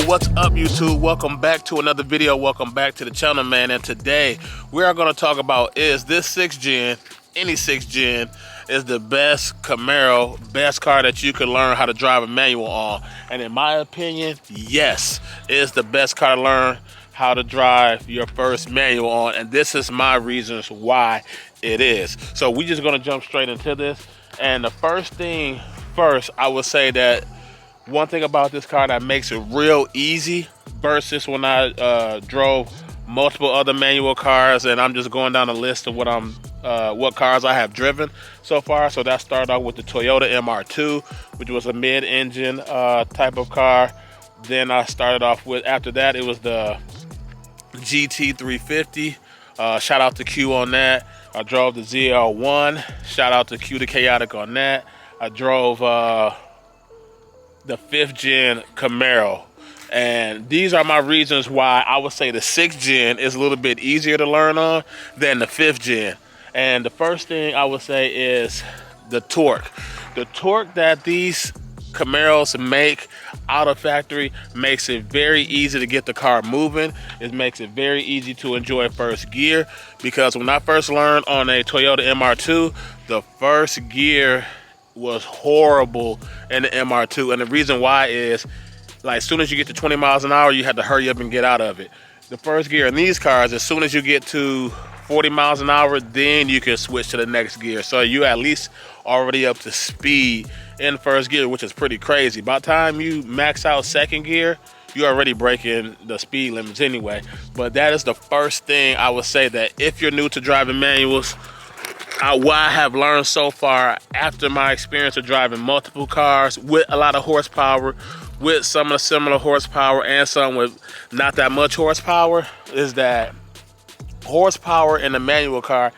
What's up, YouTube? Welcome back to another video. Welcome back to the channel, man. And today we are going to talk about, is this 6th gen, any 6th gen, is the best Camaro, best car that you can learn how to drive a manual on. And in my opinion, yes, it is the best car to learn how to drive your first manual on. And this is my reasons why it is. So we're just going to jump straight into this. And the first thing first, I would say that one thing about this car that makes it real easy versus when I drove multiple other manual cars, and I'm just going down the list of what cars I have driven so far. So that started off with the Toyota MR2, which was a mid-engine type of car. Then I started off with, after that, it was the GT350. Shout out to Q on that. I drove the ZL1. Shout out to Q the Chaotic on that. I drove the 5th gen Camaro. And these are my reasons why I would say the 6th gen is a little bit easier to learn on than the 5th gen. And the first thing I would say is the torque. The torque that these Camaros make out of factory makes it very easy to get the car moving. It makes it very easy to enjoy first gear, because when I first learned on a Toyota MR2, the first gear was horrible in the MR2. And the reason why is, like, as soon as you get to 20 miles an hour, you have to hurry up and get out of it. The first gear in these cars, as soon as you get to 40 miles an hour, then you can switch to the next gear. So you at least already up to speed in first gear, which is pretty crazy. By the time you max out second gear, you're already breaking the speed limits anyway. But that is the first thing I would say, that if you're new to driving manuals, what I have learned so far after my experience of driving multiple cars with a lot of horsepower, with some of the similar horsepower and some with not that much horsepower, is that horsepower in a manual car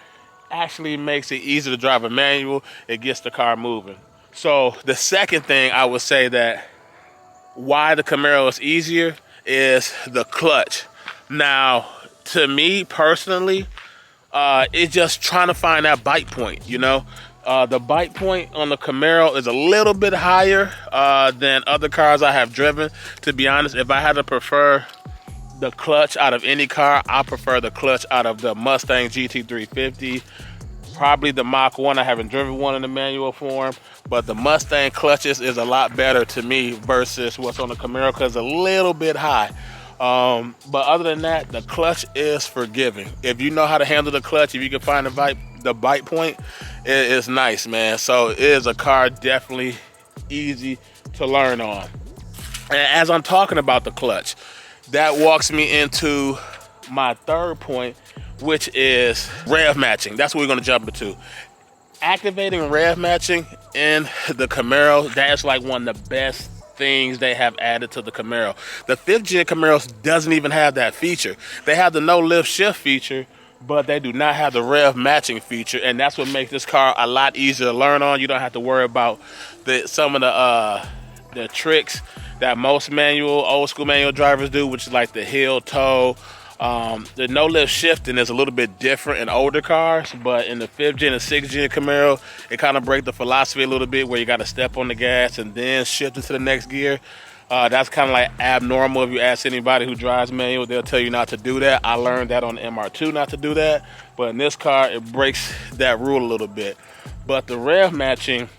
actually makes it easier to drive a manual. It gets the car moving. So the second thing I would say that why the Camaro is easier is the clutch. Now, to me personally, it's just trying to find that bite point, you know. The bite point on the Camaro is a little bit higher than other cars I have driven. To be honest, if I had to prefer the clutch out of any car, I prefer the clutch out of the Mustang GT350. Probably the Mach 1. I haven't driven one in the manual form, but the Mustang clutches is a lot better to me versus what's on the Camaro, because it's a little bit high. But other than that, the clutch is forgiving. If you know how to handle the clutch, if you can find the bite point, it is nice, man. So it is a car definitely easy to learn on. And as I'm talking about the clutch, that walks me into my third point, which is rev matching. That's what we're going to jump into. Activating rev matching in the Camaro, that's like one of the best things they have added to the Camaro. The 5th gen Camaros doesn't even have that feature. They have the no lift shift feature, but they do not have the rev matching feature, and that's what makes this car a lot easier to learn on. You don't have to worry about some of the tricks that most old school manual drivers do, which is like the heel toe. The no lift shifting is a little bit different in older cars, but in the 5th gen and 6th gen Camaro, it kind of breaks the philosophy a little bit, where you got to step on the gas and then shift into the next gear. That's kind of like abnormal. If you ask anybody who drives manual, they'll tell you not to do that. I learned that on the MR2 not to do that, but in this car, it breaks that rule a little bit. But the rev matching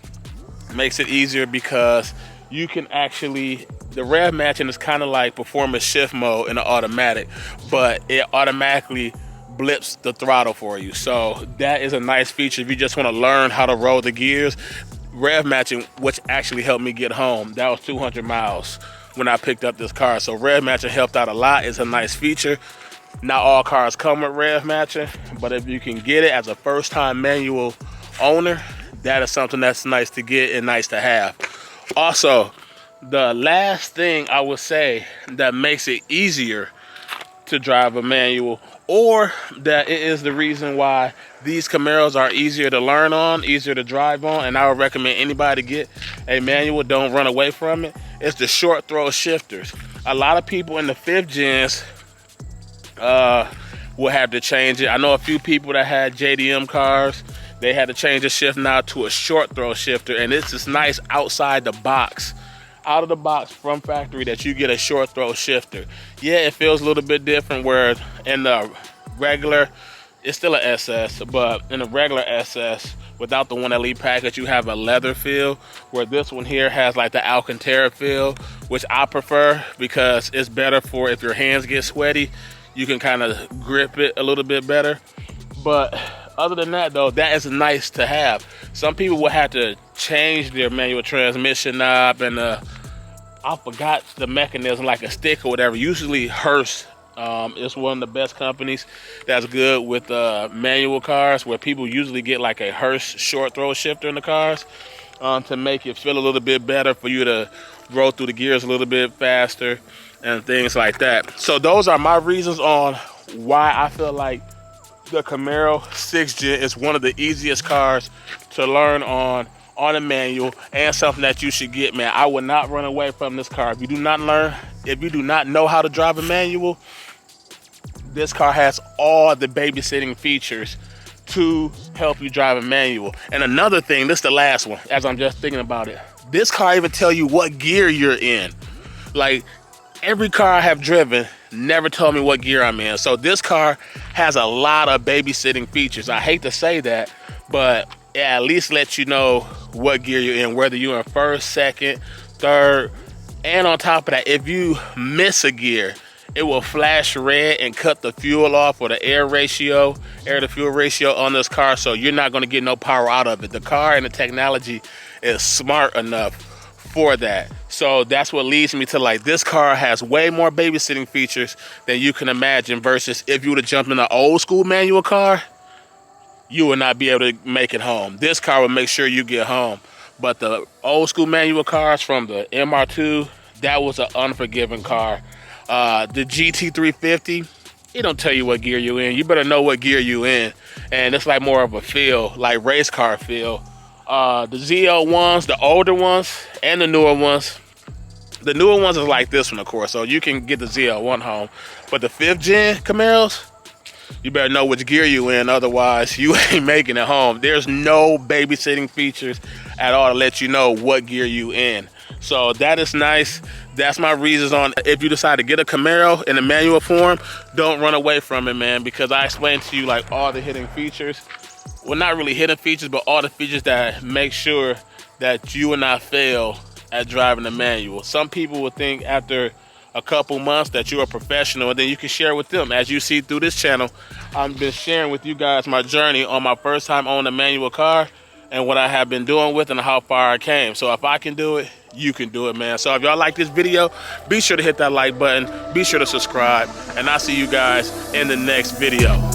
makes it easier, because you can actually, the rev matching is kind of like performance shift mode in the automatic, but it automatically blips the throttle for you. So that is a nice feature if you just want to learn how to roll the gears. Rev matching, which actually helped me get home. That was 200 miles when I picked up this car. So rev matching helped out a lot. It's a nice feature. Not all cars come with rev matching, but if you can get it as a first-time manual owner, that is something that's nice to get and nice to have. Also, the last thing I would say that makes it easier to drive a manual, or that it is the reason why these Camaros are easier to learn on, easier to drive on, and I would recommend anybody get a manual, don't run away from it, it's the short throw shifters. A lot of people in the 5th gens will have to change it. I know a few people that had JDM cars, they had to change the shift now to a short throw shifter, and it's this nice outside the box out of the box from factory that you get a short throw shifter. Yeah, it feels a little bit different where in the regular, it's still an SS, but in the regular SS, without the One Elite package, you have a leather feel, where this one here has like the Alcantara feel, which I prefer because it's better for if your hands get sweaty, you can kind of grip it a little bit better. But other than that though, that is nice to have. Some people will have to change their manual transmission knob and I forgot the mechanism, like a stick or whatever. Usually Hearst is one of the best companies that's good with manual cars, where people usually get like a Hearst short throw shifter in the cars to make it feel a little bit better, for you to roll through the gears a little bit faster and things like that. So those are my reasons on why I feel like the Camaro 6th Gen is one of the easiest cars to learn on a manual, and something that you should get, man. I would not run away from this car. If you do not know how to drive a manual, this car has all the babysitting features to help you drive a manual. And another thing, this is the last one, as I'm just thinking about it. This car even tell you what gear you're in. Like, every car I have driven never told me what gear I'm in. So this car has a lot of babysitting features. I hate to say that, but it at least lets you know what gear you're in, whether you're in first, second, third. And on top of that, if you miss a gear, it will flash red and cut the fuel off, or the air to fuel ratio on this car, so you're not going to get no power out of it. The car and the technology is smart enough for that. So that's what leads me to, like, this car has way more babysitting features than you can imagine, versus if you would have jumped in an old school manual car, you would not be able to make it home. This car will make sure you get home. But the old school manual cars from the MR2, that was an unforgiving car. The GT350, it don't tell you what gear you in. You better know what gear you in. And it's like more of a feel, like race car feel. The ZL1s, the older ones, and the newer ones. The newer ones is like this one, of course, so you can get the ZL1 home. But the 5th Gen Camaros, you better know which gear you in, otherwise you ain't making it home. There's no babysitting features at all to let you know what gear you in. So that is nice. That's my reasons on, if you decide to get a Camaro in a manual form, don't run away from it, man, because I explained to you like all the hidden features. Well, not really hidden features, but all the features that make sure that you will not fail at driving a manual. Some people would think after a couple months that you're a professional, and then you can share with them. As you see through this channel, I've been sharing with you guys my journey on my first time owning a manual car and what I have been doing with and how far I came. So if I can do it, you can do it, man. So if y'all like this video, be sure to hit that like button, be sure to subscribe, and I'll see you guys in the next video.